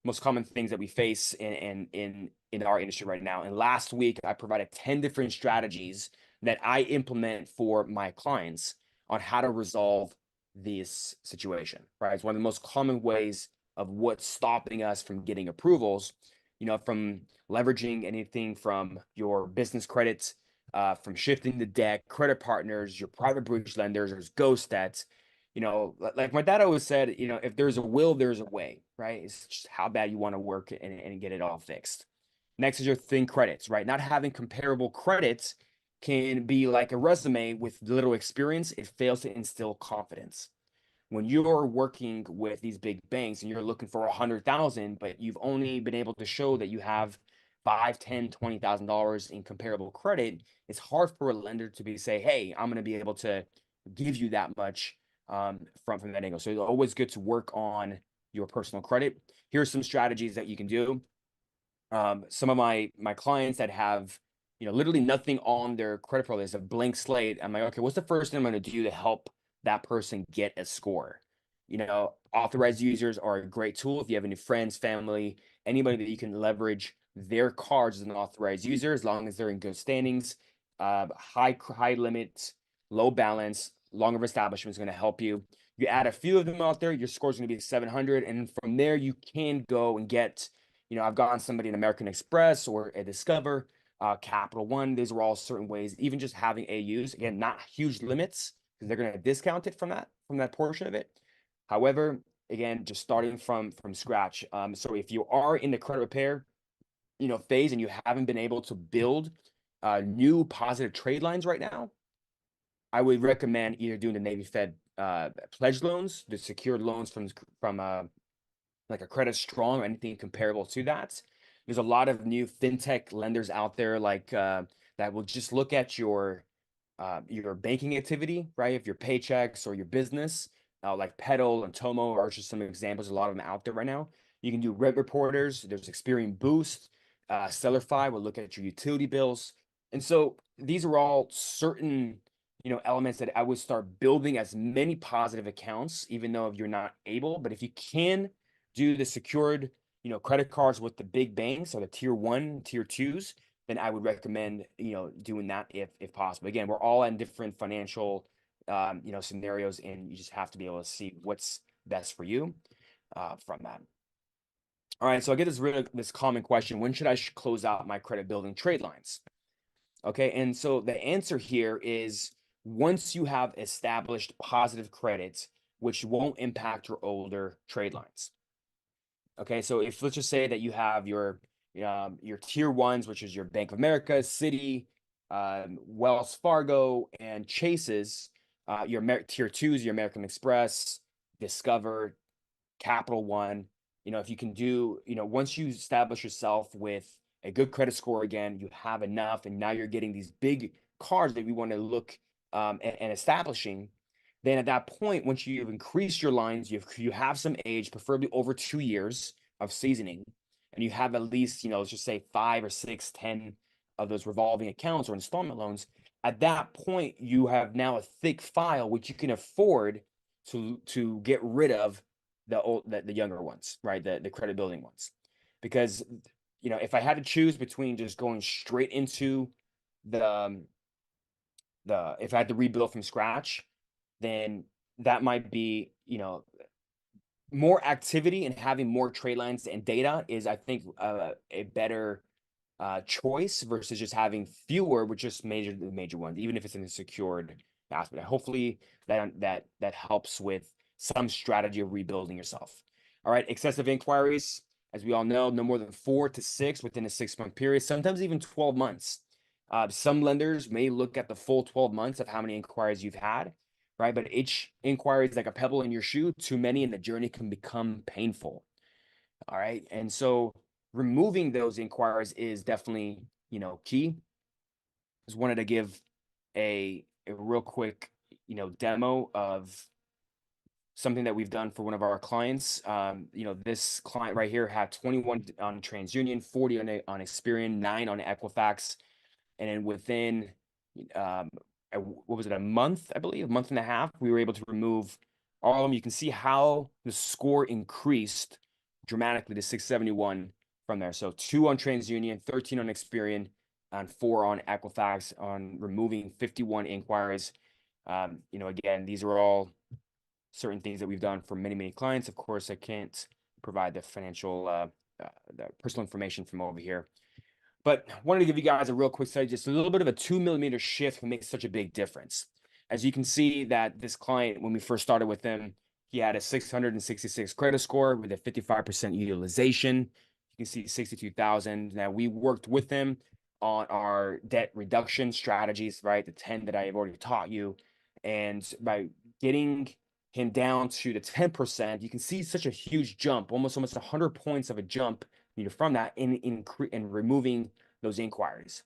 most common things that we face in our industry right now. And last week, I provided 10 different strategies that I implement for my clients on how to resolve this situation, right? It's one of the most common ways of what's stopping us from getting approvals, from leveraging anything from your business credits, from shifting the debt, credit partners, your private bridge lenders, there's ghost debts. Like my dad always said, if there's a will, there's a way, right? It's just how bad you want to work and get it all fixed. Next is your thin credits, right? Not having comparable credits can be like a resume with little experience. It fails to instill confidence. When you're working with these big banks and you're looking for 100,000, but you've only been able to show that you have 5, 10, $20,000 in comparable credit, it's hard for a lender to say, hey, I'm going to be able to give you that much from that angle. So it's always good to work on your personal credit. Here's some strategies that you can do. Some of my clients that have literally nothing on their credit profile is a blank slate. I'm like, okay, what's the first thing I'm going to do to help that person get a score? Authorized users are a great tool. If you have any friends, family, anybody that you can leverage their cards as an authorized user, as long as they're in good standings, high limits, low balance, long of establishment is going to help you. You add a few of them out there, your score is going to be 700, and from there you can go and get. I've gotten somebody in American Express or a Discover, Capital One. These are all certain ways. Even just having AUs, again, not huge limits because they're going to discount it from that portion of it. However, again, just starting from scratch. So if you are in the credit repair, phase and you haven't been able to build new positive trade lines right now, I would recommend either doing the Navy Fed pledge loans, the secured loans from like a Credit Strong or anything comparable to that. There's a lot of new fintech lenders out there that will just look at your banking activity, right? If your paychecks or your business, like Pedal and Tomo are just some examples. A lot of them out there right now. You can do rent reporters. There's Experian Boost, Sellerfi will look at your utility bills, and so these are all certain elements that I would start building as many positive accounts, even though if you're not able, but if you can do the secured, credit cards with the big banks or the tier 1, tier 2s, then I would recommend, doing that if possible. Again, we're all in different financial, scenarios, and you just have to be able to see what's best for you from that. All right, so I get this common question: when should I close out my credit building trade lines? Okay, and so the answer here is once you have established positive credits, which won't impact your older trade lines. Okay, so if let's just say that you have your tier 1s, which is your Bank of America, Citi, Wells Fargo, and Chase's, your tier 2s, your American Express, Discover, Capital One. If you can do, once you establish yourself with a good credit score again, you have enough, and now you're getting these big cards that we want to look and establishing. Then at that point, once you've increased your lines, you have some age, preferably over 2 years of seasoning, and you have at least, let's just say 5 or 6, 10 of those revolving accounts or installment loans. At that point, you have now a thick file which you can afford to get rid of the younger ones, right? The credit building ones. Because if I had to choose between just going straight into the if I had to rebuild from scratch, then that might be, more activity and having more trade lines and data is, I think, a better choice versus just having fewer with just major ones, even if it's in a secured aspect. Hopefully that helps with some strategy of rebuilding yourself. All right, excessive inquiries, as we all know, no more than 4 to 6 within a 6-month period, sometimes even 12 months. Some lenders may look at the full 12 months of how many inquiries you've had, right? But each inquiry is like a pebble in your shoe. Too many, and the journey can become painful. All right, and so removing those inquiries is definitely, key. Just wanted to give a real quick, demo of something that we've done for one of our clients. This client right here had 21 on TransUnion, 40 on Experian, 9 on Equifax, and then within what was it, a month, I believe, a month and a half, we were able to remove all of them. You can see how the score increased dramatically to 671 from there. So 2 on TransUnion, 13 on Experian, and 4 on Equifax on removing 51 inquiries. You know, again, these are all certain things that we've done for many, many clients. Of course, I can't provide the financial, the personal information from over here. But wanted to give you guys a real quick study. Just a little bit of a 2 millimeter shift can make such a big difference. As you can see that this client, when we first started with him, he had a 666 credit score with a 55% utilization. You can see 62,000. Now we worked with him on our debt reduction strategies, right? The 10 that I have already taught you. And by getting him down to the 10%, you can see such a huge jump, almost 100 points of a jump, you know, from that in removing those inquiries.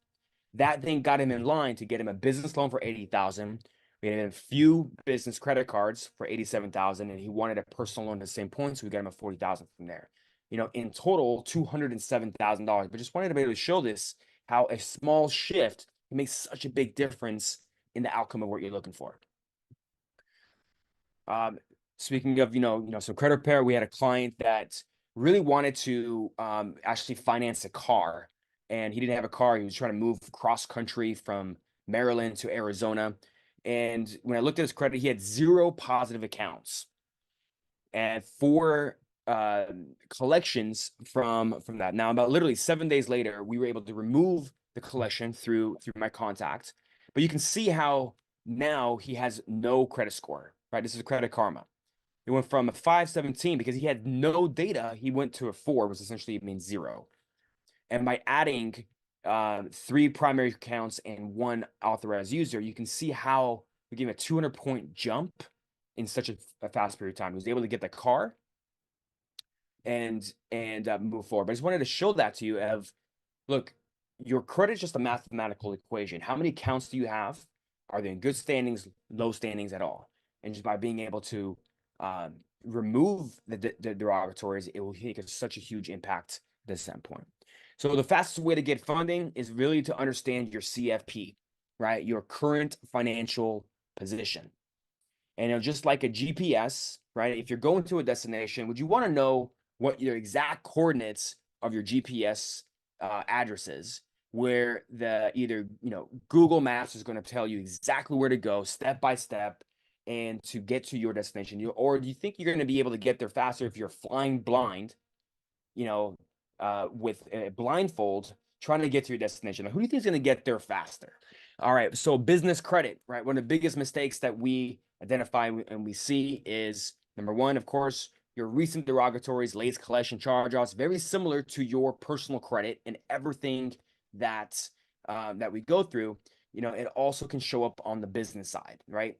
That then got him in line to get him a business loan for 80,000. We had him a few business credit cards for 87,000, and he wanted a personal loan at the same point, so we got him a 40,000 from there. You know, in total, $207,000. But just wanted to be able to show this, how a small shift can make such a big difference in the outcome of what you're looking for. Speaking of, some credit repair, we had a client that really wanted to actually finance a car, and he didn't have a car. He was trying to move cross country from Maryland to Arizona. And when I looked at his credit, he had 0 positive accounts and 4 collections from that. Now, about literally 7 days later, we were able to remove the collection through my contact. But you can see how now he has no credit score, right? This is Credit Karma. It went from a 517 because he had no data. He went to a 4, which essentially means 0. And by adding 3 primary accounts and 1 authorized user, you can see how we gave him a 200-point jump in such a fast period of time. He was able to get the car and move forward. But I just wanted to show that to you of, look, your credit is just a mathematical equation. How many accounts do you have? Are they in good standings, low standings at all? And just by being able to remove the derogatories, it will make such a huge impact at this standpoint. So the fastest way to get funding is really to understand your CFP, right? Your current financial position. And just like a GPS, right? If you're going to a destination, would you want to know what your exact coordinates of your GPS addresses, where either Google Maps is going to tell you exactly where to go step by step and to get to your destination? Or do you think you're going to be able to get there faster if you're flying blind, with a blindfold, trying to get to your destination? Like, who do you think is going to get there faster? All right, so business credit, right? One of the biggest mistakes that we identify and we see is, number one, of course, your recent derogatories, late collection, charge-offs, very similar to your personal credit and everything that we go through. It also can show up on the business side, right?